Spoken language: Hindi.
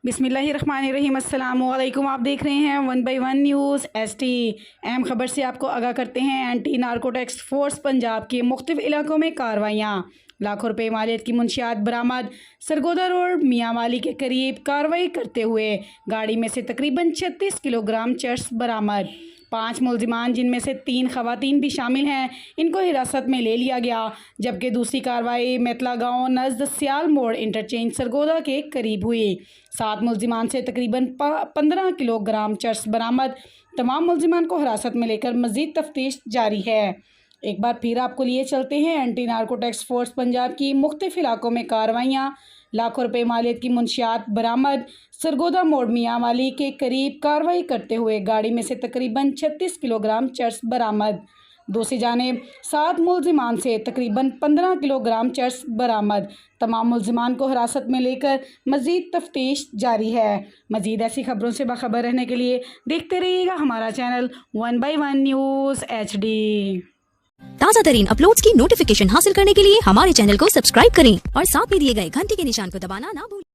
बिस्मिल्लाहिर्रहमानिर्रहीम। अस्सलाम वालेकुम। आप देख रहे हैं 1 बाई 1 न्यूज़ ST। अहम खबर से आपको आगाह करते हैं। एंटी नारकोटिक्स फोर्स पंजाब के मुख्तलिफ इलाकों में कार्रवाइयाँ। लाखों रुपए मालियत की मुंशियात बरामद। सरगोदा रोड मियाँ वाली के करीब कार्रवाई करते हुए गाड़ी में से तकरीबन 36 किलोग्राम चरस बरामद। 5 मुलजिमान जिनमें से 3 खवातीन भी शामिल हैं, इनको हिरासत में ले लिया गया। जबकि दूसरी कार्रवाई मेतला गांव नज़द सियाल मोड़ इंटरचेंज सरगोदा के करीब हुई। 7 मुलजिमान से तकरीबन 15 किलोग्राम चरस बरामद। तमाम मुलजिमान को हिरासत में लेकर मज़ीद तफ्तीश जारी है। एक बार फिर आपको लिए चलते हैं एंटी नारकोटिक्स फोर्स पंजाब की मुख्तलिफ इलाकों में कार्रवाइयाँ। लाखों रुपए मालियत की मुंशियात बरामद। सरगोदा मोड़ मियाँ वाली के करीब कार्रवाई करते हुए गाड़ी में से तकरीबन 36 किलोग्राम चरस बरामद। दूसरी जानिब 7 मुलजिमान से तकरीबन 15 किलोग्राम चरस बरामद। तमाम मुलजिमान को हिरासत में लेकर मज़ीद तफ्तीश जारी है। मज़ीद ऐसी खबरों से बाखबर रहने के लिए देखते रहिएगा हमारा चैनल 1 बाई 1 न्यूज़ HD। ताज़ा तरीन अपलोड्स की नोटिफिकेशन हासिल करने के लिए हमारे चैनल को सब्सक्राइब करें और साथ में दिए गए घंटी के निशान को दबाना ना भूलें।